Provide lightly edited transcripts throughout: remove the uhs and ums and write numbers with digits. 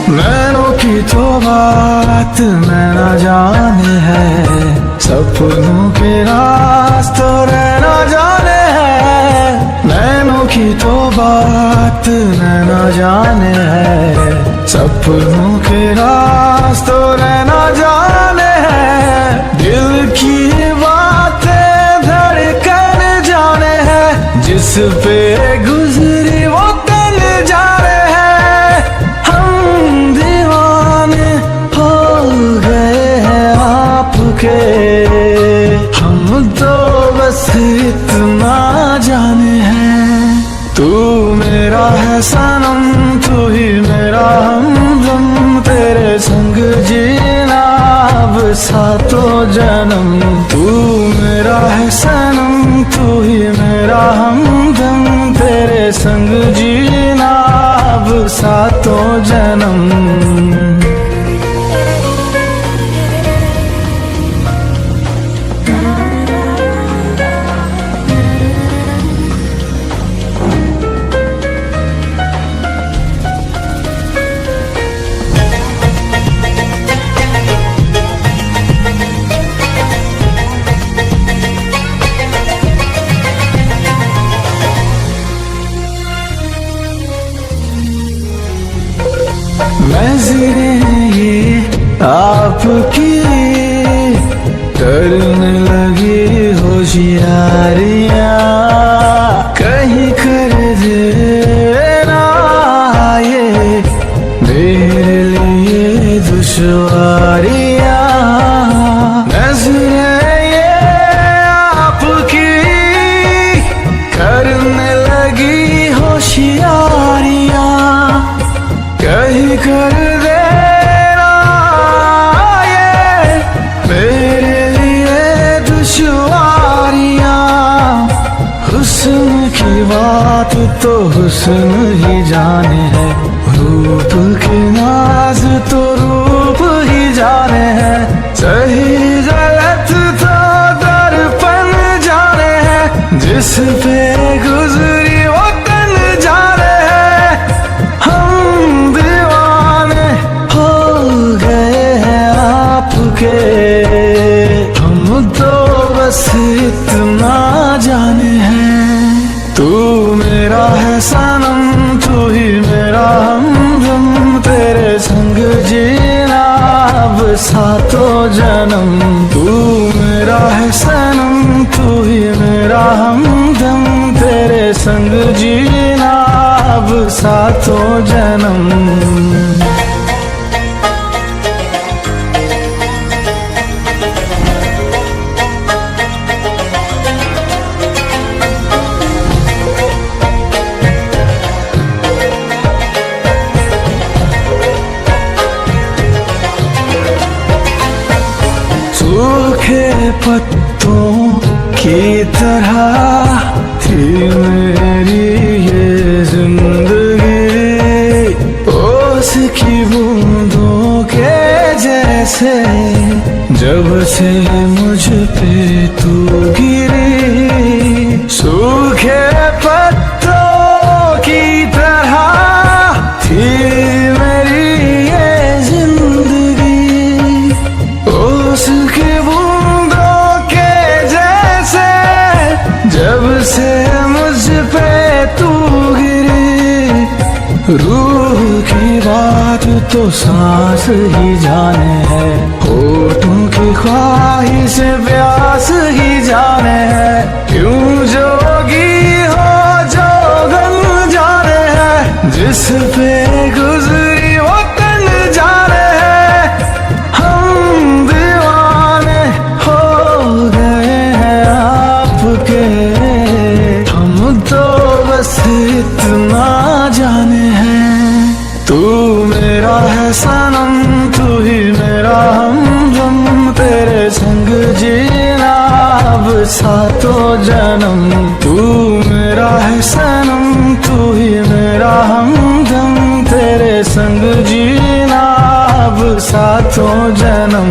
नैनों की तो बात नैना जाने है, सपनों के रास्तों रहना जाने है। नैनों की तो बात नैना जाने है, सपनों के रास्तों रहना जाने है। दिल की बातें धड़कन जाने है, जिस पे गुजरी वो तन जाने है। हम दीवाने हो गए हैं आपके, हम तो बस इतना जाने हैं। तू मेरा है सनम, तू ही मेरा हमदम, तेरे संग जीना अब सातों जन्म। तू मेरा है सनम, तू ही मेरा हमदम, तेरे संग जीना अब सातों जन्म। नज़रें ये आपकी करने लगी होशियारियाँ, कहीं कर देना ये मेरे लिए दुश्वारियाँ। नज़रें ये आपकी करने लगी होशियारियाँ, कहीं कर देना ये मेरे लिए दुश्वारियाँ। हुस्न की बात तो हुस्न ही जाने है, रूप की नाज तो रूप ही जाने है। सही गलत तो दर्पण जाने है, जिस पे गुजरी वो तन जाने है। हम दीवाने हो गए हैं आपके, हम तो बस इतना जाने हैं। तू मेरा है सनम, तू ही मेरा हमदम, तेरे संग जीना अब सातों जन्म। तू मेरा है सनम, तू ही मेरा हमदम, तेरे संग जीना अब सातों जन्म। सूखे पत्तों की तरह थी मेरी ये जिंदगी, ओस की बूंदों के जैसे जब से मुझ पे तू गिरी। सूखे पत्तों की तरह थी मेरी ये जिंदगी, ओस की बूंदों के जैसे जब से मुझ पे तू गिरी। रूह की बात तो सांस ही जाने है, होठों की ख्वाहिश प्यास ही जाने है। क्यों जोगी हो जोगन जाने है, जिस पे गुजरी वो तन जाने है। हम दीवाने हो गए हैं आपके, हम तो बस इतना जाने हैं। तू मेरा है सनम, तू ही मेरा हमदम, तेरे संग जीना अब सातों जन्म। तू मेरा है सनम, तू ही मेरा हमदम, तेरे संग जीना अब सातों जन्म।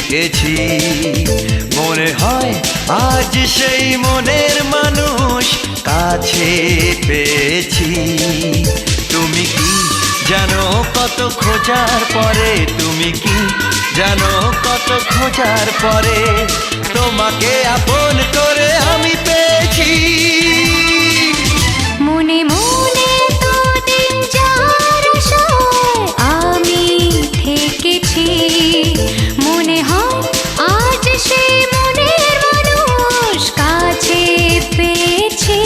থেকেছি। মনে হয় আজ সেই মনের মানুষ কাছে পেয়েছি। তুমি কি জানো কত খোঁজার পরে, তুমি কি জানো কত খোঁজার পরে তোমাকে আপন করে আমি পেয়েছি। মনে মনে তোদের যার আশায় আমি থেকেছি। মনে হয় আজ সেই মনের মানুষ কাছে পেয়েছি।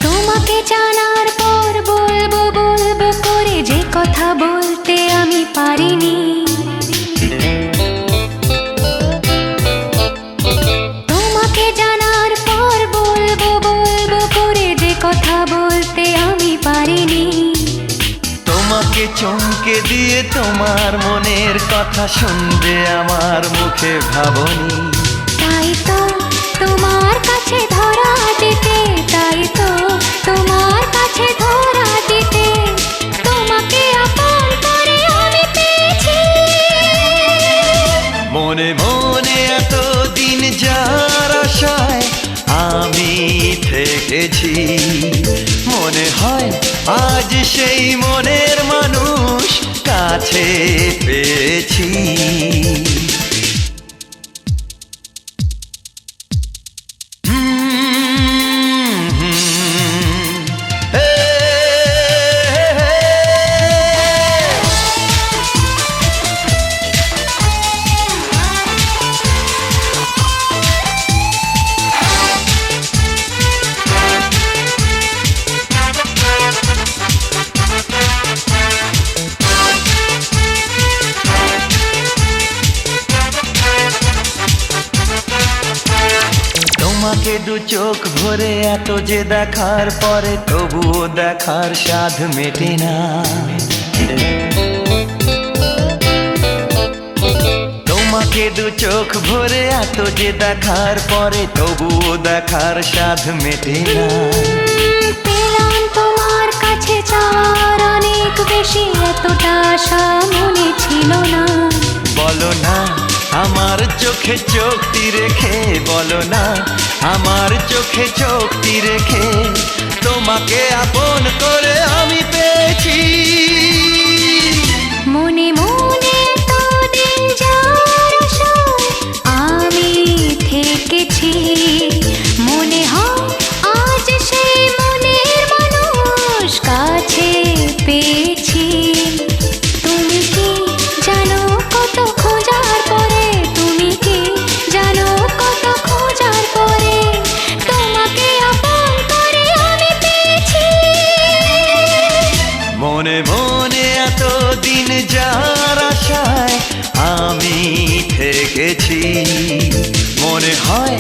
তোমাকে জানার পর বলবো বলবো করে যে কথা বলতে আমি পারিনি। তোমাকে জানার পর বলবো বলবো করে যে কথা বলতে আমি পারিনি। তোমাকে চমকে দিয়ে তোমার মনের কথা শুনবে আমার মুখে ভাবনি। তাই তো তোমার কাছে ধরা দিতে, তাই তো তোমার কাছে ধরা দিতে তোমাকে আপন করে আমি পেয়েছি। মনে মনে এতদিন যার আশায় আমি থেকেছি। মনে হয় আজ সেই মনের মানুষ কাছে পেয়েছি। তোমাকে দু চোখ ভরে এত যে দেখার পরে তবুও দেখার স্বাদ মেটে না। তোমাকে দু চোখ ভরে এত যে দেখার পরে তবুও দেখার স্বাদ মেটে না। পেলাম তোমার কাছে চাওয়ার অনেক বেশি, এতটা আশা মনে ছিল না। বলো না আমার চোখে চোখটি রেখে, বলো না আমার চোখে চোখটি রেখে তোমাকে আপন করে আমি পেয়েছি। মনে মনে তোদের যার আশায় আমি থেকেছি। মনে হয় আজ সেই মনের মানুষ কাছে পেয়েছি। তুমি কি জানো কত খোঁজার পরে, তুমি কি জানো কত খোঁজার পরে তোমাকে আপন করে আমি পেয়েছি। মনে মনে এতদিন যার আশায় আমি থেকেছি। মনে হয়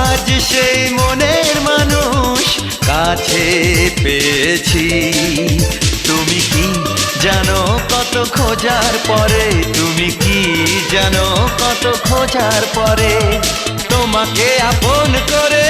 আজ সেই মনের মানুষ কাছে পেয়েছি। তুমি কি জানো কত খোঁজার পরে, তুমি কি জানো কত খোঁজার পরে তোমাকে আপন করে